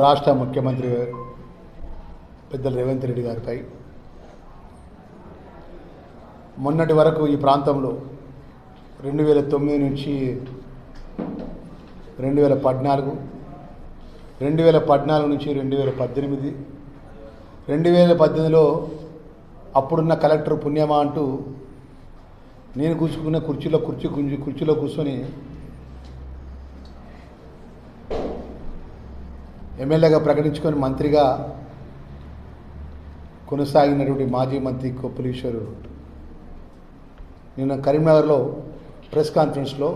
రాష్ట్ర ముఖ్యమంత్రి పెద్దలు రేవంత్ రెడ్డి గారిపై మొన్నటి వరకు ఈ ప్రాంతంలో 2009 నుంచి 2014 నుంచి 2018 2018లో అప్పుడున్న కలెక్టర్ పుణ్యమా అంటూ నేను కూర్చుకున్న కుర్చీలో కూర్చొని ఎమ్మెల్యేగా ప్రకటించుకొని మంత్రిగా కొనసాగినటువంటి మాజీ మంత్రి కొప్పుల ఈశ్వరుడు నిన్న కరీంనగర్లో ప్రెస్ కాన్ఫరెన్స్లో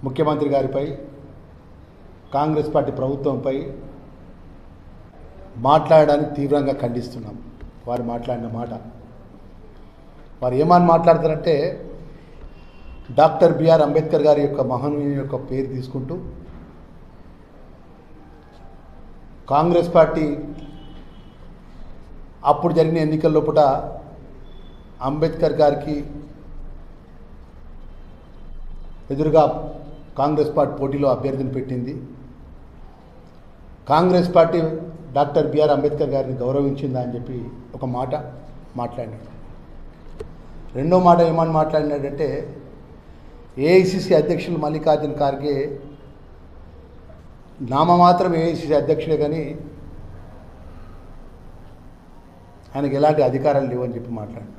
ముఖ్యమంత్రి గారిపై కాంగ్రెస్ పార్టీ ప్రభుత్వంపై మాట్లాడడానికి తీవ్రంగా ఖండిస్తున్నాం. వారు మాట్లాడిన మాట, వారు ఏమని మాట్లాడతారంటే డాక్టర్ బిఆర్ అంబేద్కర్ గారి యొక్క మహనీయుని యొక్క పేరు తీసుకుంటూ కాంగ్రెస్ పార్టీ అప్పుడు జరిగిన ఎన్నికల లోపల అంబేద్కర్ గారికి ఎదురుగా కాంగ్రెస్ పార్టీ పోటీలో అభ్యర్థిని పెట్టింది. Congress party doctor B R Ambedkar గారిని గౌరవించిందా అని చెప్పి ఒక మాట మాట్లాడినాడు. రెండో మాట ఏమని మాట్లాడినాడంటే ఏఐసిసి అధ్యక్షులు మల్లికార్జున ఖార్గే నామమాత్రం ఏఐసిసి అధ్యక్షుడే కానీ ఆయనకి ఎలాంటి అధికారాలు లేవని చెప్పి మాట్లాడాడు.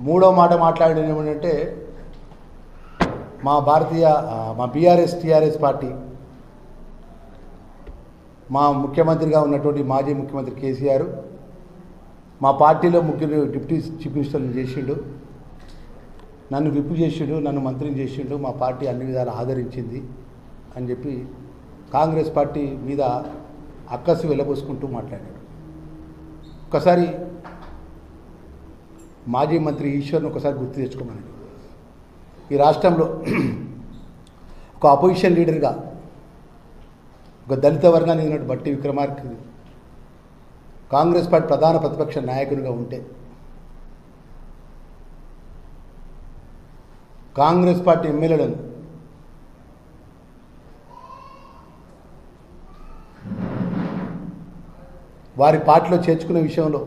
మూడో మాట మాట్లాడడం ఏమంటే మా బీఆర్ఎస్ టీఆర్ఎస్ పార్టీ మా ముఖ్యమంత్రిగా ఉన్నటువంటి మాజీ ముఖ్యమంత్రి కేసీఆర్ మా పార్టీలో ముగ్గురు డిప్యూటీ చీఫ్ మినిస్టర్లు చేసిండు, నన్ను విప్పు చేసిండు, నన్ను మంత్రిని చేసిండు, మా పార్టీ అన్ని విధాలు ఆదరించింది అని చెప్పి కాంగ్రెస్ పార్టీ మీద అక్కసు వెళ్ళబోసుకుంటూ మాట్లాడాడు. ఒకసారి మాజీ మంత్రి ఈశ్వర్ని ఒకసారి గుర్తు తెచ్చుకోమన్నాడు. ఈ రాష్ట్రంలో ఒక అపోజిషన్ లీడర్గా ఒక దళిత వర్గానికి చెందిన బట్టి విక్రమార్క కాంగ్రెస్ పార్టీ ప్రధాన ప్రతిపక్ష నాయకునిగా ఉంటే కాంగ్రెస్ పార్టీ ఎమ్మెల్యేలను వారి పార్టీలో చేర్చుకునే విషయంలో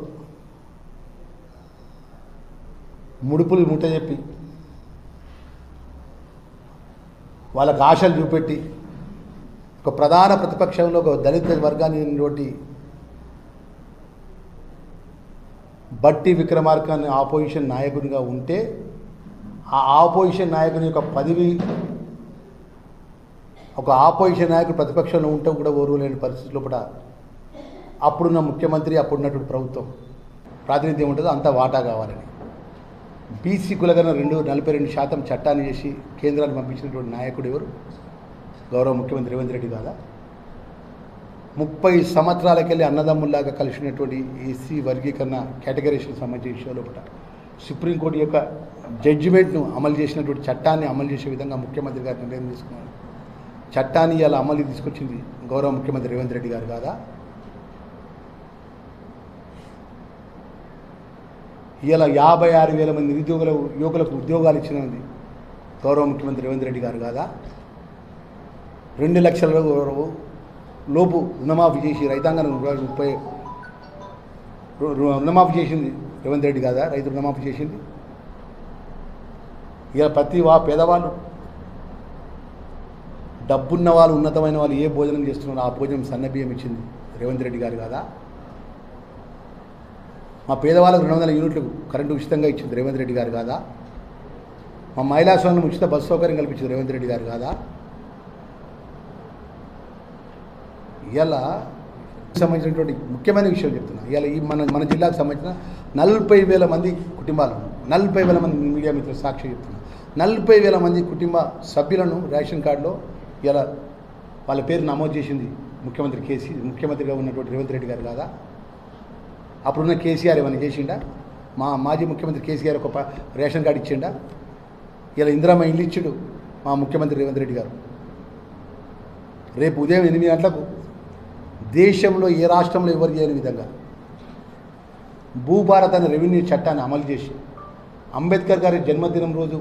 ముడుపులు ముట్టజెప్పి వాళ్ళకు ఆశలు చూపెట్టి ఒక ప్రధాన ప్రతిపక్షంలో ఒక దళిత వర్గాన్ని బట్టి విక్రమార్కని ఆపోజిషన్ నాయకునిగా ఉంటే ఆ ఆపోజిషన్ నాయకుని యొక్క పదవి ఒక ఆపోజిషన్ నాయకుడు ప్రతిపక్షంలో ఉంటే కూడా ఓర్వలేని పరిస్థితుల్లో కూడా అప్పుడున్న ముఖ్యమంత్రి అప్పుడున్నటువంటి ప్రభుత్వం ప్రాతినిధ్యం ఉంటుందో అంత వాటా కావాలని బీసీ కులగన 42% చట్టాన్ని చేసి కేంద్రాన్ని పంపించినటువంటి నాయకుడు ఎవరు? గౌరవ ముఖ్యమంత్రి రేవంత్ రెడ్డి కాదా? 30 సంవత్సరాలకెళ్ళి అన్నదమ్ముల్లాగా కలిసినటువంటి ఎస్సీ వర్గీకరణ కేటగరైజేషన్ సంబంధించిన విషయంలో సుప్రీంకోర్టు యొక్క జడ్జిమెంట్ను అమలు చేసినటువంటి చట్టాన్ని అమలు చేసే విధంగా ముఖ్యమంత్రి గారు నిర్ణయం తీసుకున్నారు. చట్టాన్ని ఇలా అమలు తీసుకొచ్చింది గౌరవ ముఖ్యమంత్రి రేవంత్ రెడ్డి గారు కాదా? ఇలా 56,000 మంది యువకులకు ఉద్యోగాలు ఇచ్చినది గౌరవ ముఖ్యమంత్రి రేవంత్ రెడ్డి గారు కాదా? 2 లక్షల లోపు రుణమాఫీ చేసి రైతాంగాన్ని 30 రుణమాఫీ చేసింది రేవంత్ రెడ్డి కాదా? రైతు రుణమాఫీ చేసింది. ఇలా ప్రతి పేదవాళ్ళు డబ్బున్న వాళ్ళు ఉన్నతమైన వాళ్ళు ఏ భోజనం చేస్తున్నారో ఆ భోజనం సన్నబియ్యం ఇచ్చింది రేవంత్ రెడ్డి గారు కాదా? మా పేదవాళ్ళకు 200 యూనిట్లు కరెంటు ఉచితంగా ఇచ్చింది రేవంత్ రెడ్డి గారు కాదా? మా మహిళా సోదరులకు ఉచిత బస్సు సౌకర్యం కల్పించింది రేవంత్ రెడ్డి గారు కాదా? ఇలా సంబంధించినటువంటి ముఖ్యమైన విషయం చెప్తున్నా. ఇలా ఈ మన జిల్లాకు సంబంధించిన 40,000 మంది కుటుంబాలను 40,000 మంది మీడియా మిత్రులు సాక్షి చెప్తున్నారు. 40,000 మంది కుటుంబ సభ్యులను రేషన్ కార్డులో ఇలా వాళ్ళ పేరు నమోదు చేసింది ముఖ్యమంత్రిగా ఉన్నటువంటి రేవంత్ రెడ్డి గారు కాదా? అప్పుడున్న కేసీఆర్ ఏమైనా చేసిండా? మాజీ ముఖ్యమంత్రి కేసీఆర్ ఒక రేషన్ కార్డు ఇచ్చిండా? ఇలా ఇందిరమ్మ ఇల్లు ఇచ్చిండు మా ముఖ్యమంత్రి రేవంత్ రెడ్డి గారు. రేపు ఉదయం 8 గంటలకు దేశంలో ఏ రాష్ట్రంలో ఎవరు చేయని విధంగా భూభారత్ అనే రెవెన్యూ చట్టాన్ని అమలు చేసి అంబేద్కర్ గారి జన్మదినం రోజు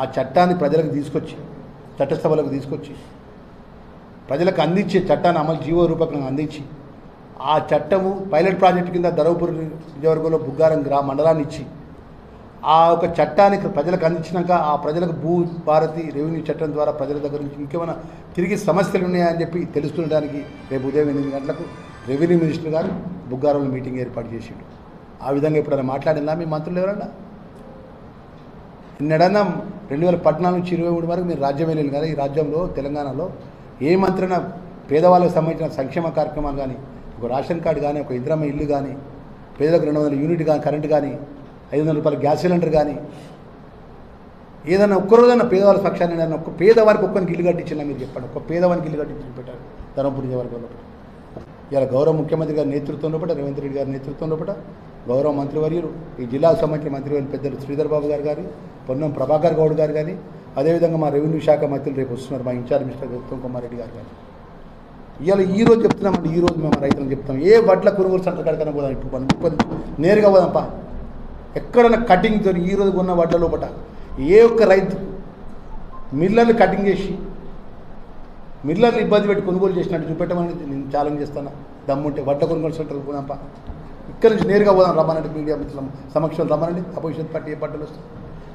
ఆ చట్టాన్ని ప్రజలకు తీసుకొచ్చి చట్టసభలకు తీసుకొచ్చి ప్రజలకు అందించే చట్టాన్ని అమలు జీవో రూపకంగా అందించి ఆ చట్టము పైలట్ ప్రాజెక్టు కింద ధర్మపురి నియోజకవర్గంలో బుగ్గారం మండలాన్ని ఇచ్చి ఆ ఒక చట్టానికి ప్రజలకు అందించినాక ఆ ప్రజలకు భూ భారతి రెవెన్యూ చట్టం ద్వారా ప్రజల దగ్గర నుంచి ఇంకేమైనా తిరిగి సమస్యలు ఉన్నాయని చెప్పి తెలుసుకునడానికి రేపు ఉదయం 8 గంటలకు రెవెన్యూ మినిస్టర్ గారు బుగ్గారంలో మీటింగ్ ఏర్పాటు చేసిండు. ఆ విధంగా ఎప్పుడైనా మాట్లాడిందా మీ మంత్రులు ఎవరన్నా? నిన్నడన్నా 2014 నుంచి 23 వరకు మీరు రాజ్యం వెళ్ళారు కదా. ఈ రాజ్యంలో తెలంగాణలో ఏ మంత్రైనా పేదవాళ్ళకు సంబంధించిన సంక్షేమ కార్యక్రమాలు కానీ, ఒక రేషన్ కార్డు కానీ, ఒక ఇందిరమ్మ ఇల్లు కానీ, పేదలకు 200 యూనిట్ కానీ, కరెంటు కానీ, 500 రూపాయల గ్యాస్ సిలిండర్ కానీ, ఏదైనా ఒక్కరోజైనా పేదవాళ్ళ పక్షాన్ని ఒక్క పేదవారికి ఒక్కరికి ఇల్లు కట్టించినా మీరు చెప్పండి. ఒక్క పేదవానికి ఇల్లు కట్టించి పెట్టారు ధర్మపురి నియోజకవర్గంలో. ఇలా గౌరవ ముఖ్యమంత్రి గారి నేతృత్వంలో రేవంత్ రెడ్డి గారి నేతృత్వంలో గౌరవ మంత్రివర్యులు ఈ జిల్లాకు సంబంధించిన మంత్రివర్యులు పెద్దలు శ్రీధర్ బాబు గారు కానీ, పొన్నం ప్రభాకర్ గౌడ్ గారు కానీ, అదేవిధంగా మా రెవెన్యూ శాఖ మంత్రులు రేపు వస్తున్నారు, మా ఇన్ఛార్జ్ మినిస్టర్ ఉత్తమ్ కుమార్ రెడ్డి గారు కానీ. ఈరోజు చెప్తున్నామండి, ఈరోజు మేము రైతులకు చెప్తాం, ఏ వడ్ల కొనుగోలు సెంటర్ కాడికైనా పోదాం, ఇప్పుడు నేరుగా పోదాంపా. ఎక్కడైనా కటింగ్తో ఈరోజు ఉన్న వడ్ల లోపల ఏ ఒక్క రైతు మిల్లర్లు కటింగ్ చేసి మిల్లర్లు ఇబ్బంది పెట్టి కొనుగోలు చేసినట్టు చూపెట్టమని నేను ఛాలెంజ్ చేస్తాను. దమ్ముంటే వడ్ల కొనుగోలు సెంటర్కి పోదాంపా. ఇక్కడ నుంచి నేరుగా పోదాం, రమ్మనండి, మీడియా మిత్రుల సమక్షంలో రమ్మనండి. అపోజిషన్ పార్టీ ఏ పట్టలు వస్తాయి.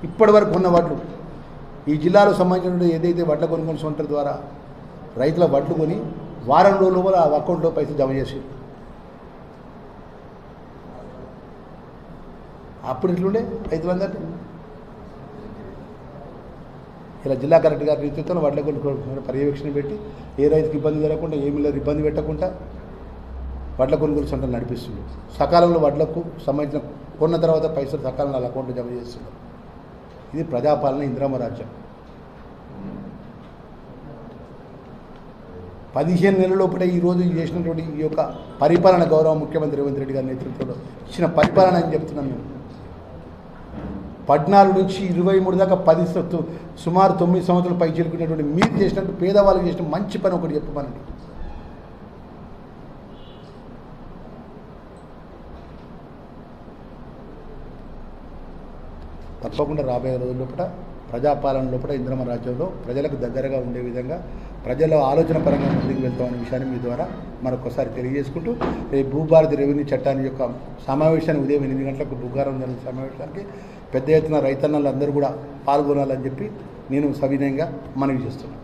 ఇప్పటి వరకు ఉన్న వడ్లు ఈ జిల్లాలో సంబంధించిన ఏదైతే వడ్ల కొనుగోలు సెంటర్ ద్వారా రైతుల వడ్లు కొని వారం రోజుల ఆ అకౌంట్లో పైసలు జమ చేసి అప్పుడు ఇట్లుండే రైతులందరినీ. ఇలా జిల్లా కలెక్టర్ గారి నేతృత్వంలో వడ్ల కొనుగోలు పర్యవేక్షణ పెట్టి ఏ రైతుకి ఇబ్బంది జరగకుండా, ఏ మిల్లర్ ఇబ్బంది పెట్టకుండా వడ్ల కొనుగోలు సెంటర్లు నడిపిస్తుంది. సకాలంలో వడ్లకు సంబంధించిన కొన్న తర్వాత పైసలు సకాలంలో వాళ్ళ అకౌంట్లో జమ చేస్తున్నారు. ఇది ప్రజాపాలన, ఇందిరమ్మ రాజ్యం. 15 నెలల లోపలే ఈరోజు చేసినటువంటి ఈ యొక్క పరిపాలన గౌరవ ముఖ్యమంత్రి రేవంత్ రెడ్డి గారి నేతృత్వంలో ఇచ్చిన పరిపాలన అని చెప్తున్నాం మేము. 14 నుంచి 23 దాకా 10 సుమారు 9 సంవత్సరాలు పై చేరుకునేటువంటి మీరు చేసినట్టు పేదవాళ్ళు చేసిన మంచి పని ఒకటి చెప్పమనండి. తప్పకుండా రాబోయే రోజుల లోపల ప్రజాపాలన లోపల ఇందిరమ్మ రాజ్యంలో ప్రజలకు దగ్గరగా ఉండే విధంగా ప్రజల ఆలోచన పరంగా ముందుకు వెళ్తామనే విషయాన్ని మీ ద్వారా మరొకసారి తెలియజేసుకుంటూ రేపు భూభారతి రెవెన్యూ చట్టాన్ని యొక్క సమావేశాన్ని ఉదయం 8 గంటలకు బుగ్గారం జరిగిన సమావేశానికి పెద్ద ఎత్తున రైతన్నలందరూ కూడా పాల్గొనాలని చెప్పి నేను సవినయంగా మనవి చేస్తున్నాను.